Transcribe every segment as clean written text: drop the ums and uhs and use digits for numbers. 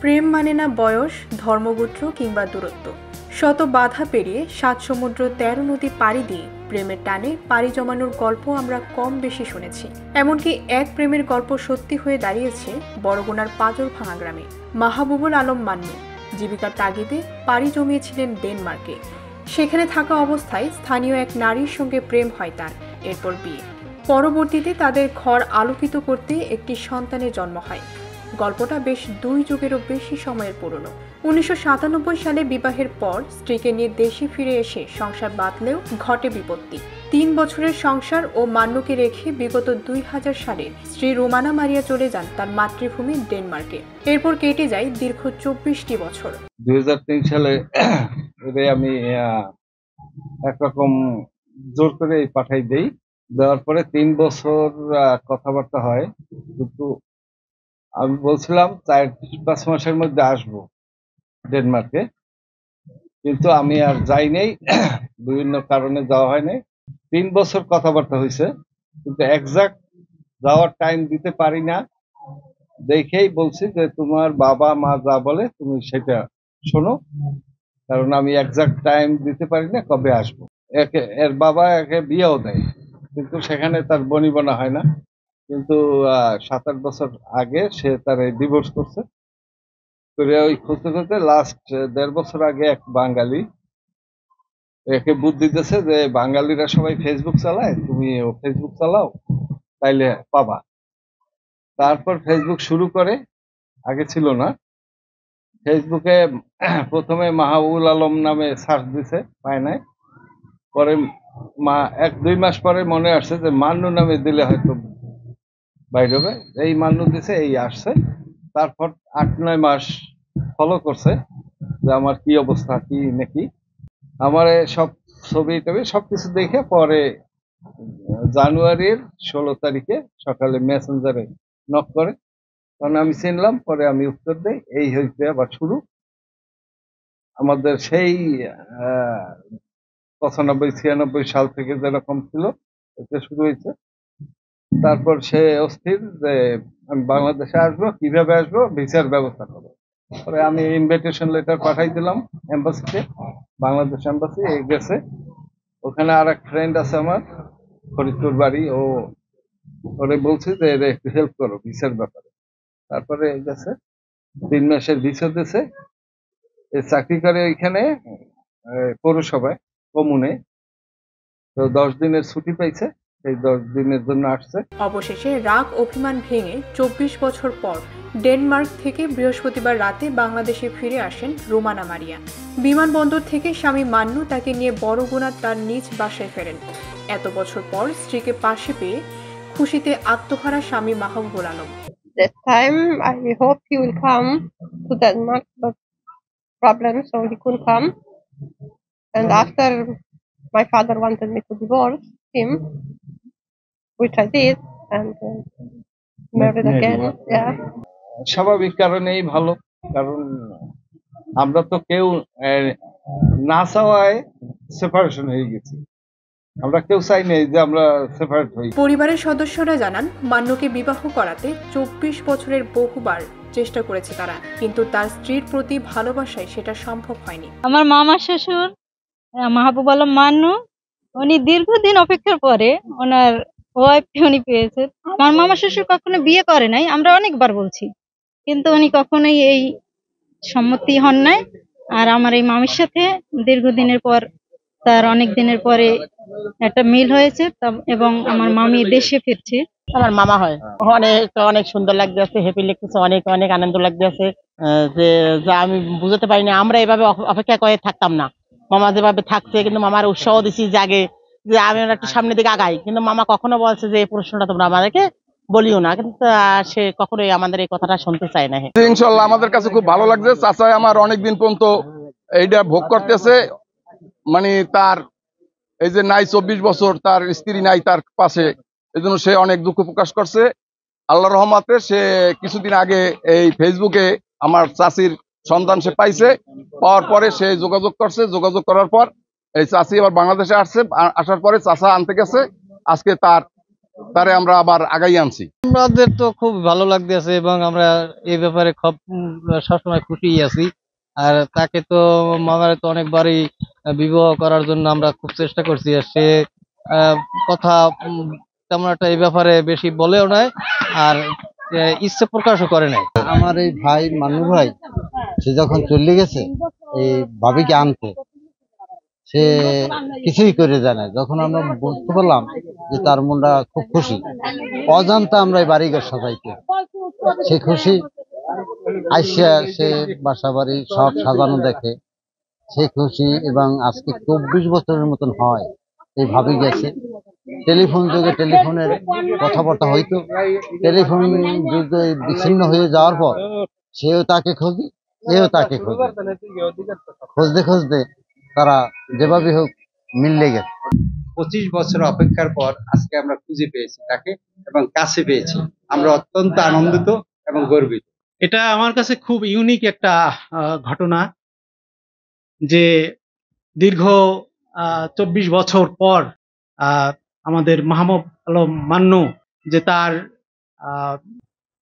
প্রেম মানে না বয়স, ধর্মগোত্র কিংবা দূরত্ব। শত বাধা পেরিয়ে ৭ সমুদ্র ১৩ নদী পাড়ি দিয়ে প্রেমের টানে পাড়ি জমানোর গল্প আমরা কম বেশি শুনেছি। এমনকি এক প্রেমের গল্প সত্যি হয়ে দাঁড়িয়েছে বরগুনার পাজরভাঙা গ্রামে। মাহবুবুল আলম মান্নু জীবিকার তাগিদে পাড়ি জমিয়েছিলেন ডেনমার্কে। সেখানে থাকা অবস্থায় স্থানীয় এক নারীর সঙ্গে প্রেম হয় তার, এরপর বিয়ে। পরবর্তীতে তাদের ঘর আলোকিত করতে একটি সন্তানের জন্ম হয়। গল্পটা বেশ ২ যুগেরও বেশি সময়ের পুরনো। ১৯৯৭ সালে বিবাহের পর স্ত্রীকে নিয়ে দেশে ফিরে এসে সংসার বাঁধলেও ঘটে বিপত্তি। ৩ বছরের সংসার ও মান্নুকে রেখে বিগত ২০০০ সালে স্ত্রী রোমানা মারিয়া চলে যান তার মাতৃভূমি ডেনমার্কে। এরপর কেটে যায় দীর্ঘ ২৪টি বছর। ২০০৩ সালে আমি একরকম জোর করে পাঠাই দেই। দেওয়ার পরে ৩ বছর কথাবার্তা হয়, কিন্তু আমি বলছিলাম ৪-৫ মাসের মধ্যে আসবো ডেনমার্কে, কিন্তু আমি আর যাই নাই। বিভিন্ন কারণে যাওয়া হয় নাই। ৩ বছর কথাবার্তা হয়েছে, কিন্তু এক্সাক্ট যাওয়ার টাইম দিতে পারি না। দেখেই বলছি যে তোমার বাবা মা যা বলে তুমি সেটা শোনো, কারণ আমি এক্সাক্ট টাইম দিতে পারি না কবে আসবো। এর বাবা একে বিয়েও দেয়, কিন্তু সেখানে তার বনিবনা হয় না। কিন্তু ৭-৮ বছর আগে সে তার ডিভোর্স করছে। করে ওই খুঁজতে খুঁজতে লাস্ট ১.৫ বছর আগে এক বাঙালি একে বুদ্ধি দিতেছে যে বাঙালিরা সবাই ফেসবুক চালায়, তুমিও ফেসবুক চালাও, তাইলে পাবা। তারপর ফেসবুক শুরু করে, আগে ছিল না। ফেসবুকে প্রথমে মাহবুবুল আলম নামে সার্চ দিছে, পায় নাই। পরে ১-২ মাস পরে মনে আসছে যে মান্নু নামে দিলে হয়তো বাইর হবে। এই মান্নু দিছে, এই আসছে। তারপর ৮-৯ মাস ফলো করছে যে আমার কি অবস্থা, কি নাকি। আমার সব ছবি টবি সবকিছু দেখে পরে জানুয়ারির ১৬ তারিখে সকালে মেসেঞ্জারে নক করে, কারণ আমি চিনলাম। পরে আমি উত্তর দেই। এই হইতে আবার শুরু আমাদের সেই ৯৫-৯৬ সাল থেকে যেরকম ছিল এটা শুরু হয়েছে। তারপর সে অস্থির যে আমি বাংলাদেশে আসবো, কিভাবে আসবো, ভিসার ব্যবস্থা করবো। পরে আমি ইনভিটেশন লেটার পাঠাই দিলাম এম্বাসিতে, বাংলাদেশ এম্বাসি গেছে। ওখানে আর এক ফ্রেন্ড আছে আমার, ফরিদপুর বাড়ি, ওরে বলছি যে এর একটু হেল্প করো ভিসার ব্যাপারে। তারপরে গেছে, ৩ মাসের ভিসা দিছে। চাকরি করে ওইখানে পৌরসভায়, কমুনে। তো ১০ দিনের ছুটি পাইছে, এই ১০ দিনের জন্য আসছে। অবশেষে রাগ অভিমান ভেঙে ২৪ বছর পর ডেনমার্ক থেকে বৃহস্পতিবার রাতে বাংলাদেশে ফিরে আসেন রোমানা মারিয়া। বিমানবন্দর থেকে স্বামী মান্নু তাকে নিয়ে বরগুনার তার নিজ বাসায় ফেরেন। এত বছর পর স্ত্রীকে পাশে পেয়ে খুশিতে আত্মহারা স্বামী Mahbubul Alam. That time I hope he will come to Denmark, but problem, so he couldn't come. And after my father wanted me to divorce him, which I did, and married again. Yeah. স্বাভাবিক কারণেই ভালো, কারণ আমরা তো কেউ না চাওয়ায় separation হয়ে গেছি। আমরা কেউ চাই নাই যে আমরা সেপারেট হই। পরিবারের সদস্যরা জানান, মান্নুকে বিবাহ করাতে ২৪ বছরের বহুবার চেষ্টা করেছে তারা, কিন্তু তার স্ত্রীর প্রতি ভালোবাসায় সেটা সম্ভব হয়নি। আমার মামা শ্বশুর মাহবুব আলম মান্নু, উনি দীর্ঘদিন অপেক্ষার পরে ওনার ওয়াইফকে উনি পেয়েছে। আমার মামা শ্বশুর কখনো বিয়ে করে নাই, আমরা অনেকবার বলছি, কিন্তু উনি কখনোই এই সম্মতি হন নাই। আর আমার এই মামির সাথে দীর্ঘদিনের পর, তার অনেক দিনের পরে একটা মিল হয়েছে, এবং আমার মামি দেশে ফিরছে। আমার মামা হয়, অনেক সুন্দর লাগতেছে, হ্যাপি লাগতেছে, অনেক অনেক আনন্দ লাগতেছে। যে যা আমি বুঝতে পারি না, আমরা এভাবে অপেক্ষা করে থাকতাম না। মামা যেভাবে থাকছে, কিন্তু মামার উৎসাহ দিছি যে আগে যে আমি একটু সামনের দিকে আগাই, কিন্তু মামা কখনো বলছে যে এই প্রশ্নটা তোমরা আমাদেরকে বলিও না, কিন্তু সে কখনোই আমাদের এই কথাটা শুনতে চায় না। ইনশাল্লাহ আমাদের কাছে খুব ভালো লাগছে। চাচা আমার অনেকদিন পর্যন্ত এইটা ভোগ করতেছে, মানে তার এই যে নাই ২৪ বছর তার স্ত্রী নাই তার পাশে, এই জন্য সে অনেক দুঃখ প্রকাশ করছে। আল্লাহর রহমতে সে কিছুদিন আগে এই ফেসবুকে আমার চাচির সন্ধান সে পাইছে, পাওয়ার পরে সে যোগাযোগ করছে। যোগাযোগ করার পর এই চাচি আবার বাংলাদেশে আসছে, আসার পরে চাচা আনতে গেছে। আজকে তার তারে আমরা আবার আগাই আনছি। আমাদের তো খুব ভালো লাগতেছে এবং আমরা এই ব্যাপারে খুব সবসময় খুশি আছি। আর তাকে তো মামার তো অনেকবারই বিবাহ করার জন্য আমরা খুব চেষ্টা করছি, আর সে কথা তেমন একটা এই ব্যাপারে বেশি বলেও নাই, আর ইচ্ছে প্রকাশও করে নাই। আমার এই ভাই মান্নু ভাই, সে যখন চলে গেছে এই ভাবিকে আনতে, সে কিছুই করে যায় না। যখন আমরা বুঝতে পারলাম যে তার মনটা খুব খুশি, অজান্তা আমরা এই বাড়িঘর সাজাইতে, সে খুশি আইসা সে বাসা বাড়ি সব সাজানো দেখে সে খুশি। এবং আজকে 24 বছরের মতন হয় এই ভাবি গেছে। টেলিফোন যুগে টেলিফোনের কথাবার্তা হইতো, টেলিফোন যুগে বিচ্ছিন্ন হয়ে যাওয়ার পর সেও তাকে খোঁজে, এও তাকে খোঁজে, খুঁজতে খুঁজতে তারা যেভাবে হোক মিললে গেছে। 25 বছর অপেক্ষার পর আজকে আমরা খুঁজে পেয়েছি তাকে এবং কাছে পেয়েছি। আমরা অত্যন্ত আনন্দিত এবং গর্বিত। এটা আমার কাছে খুব ইউনিক একটা ঘটনা, যে দীর্ঘ 24 বছর পর আমাদের মাহবুব আলম মান্নু যে তার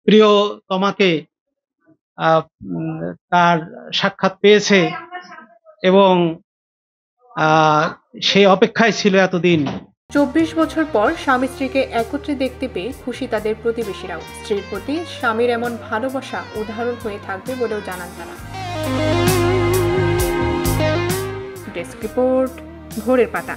প্রিয়তমাকে তার সাক্ষাৎ পেয়েছে এবং সেই অপেক্ষায় ছিল এতদিন। 24 বছর পর স্বামী স্ত্রীকে একত্রে দেখতে পেয়ে খুশি তাদের প্রতিবেশীরাও। স্ত্রীর প্রতি স্বামীর এমন ভালোবাসা উদাহরণ হয়ে থাকবে বলেও জানান তারা। ডেস্ক রিপোর্ট, ভোরের পাতা।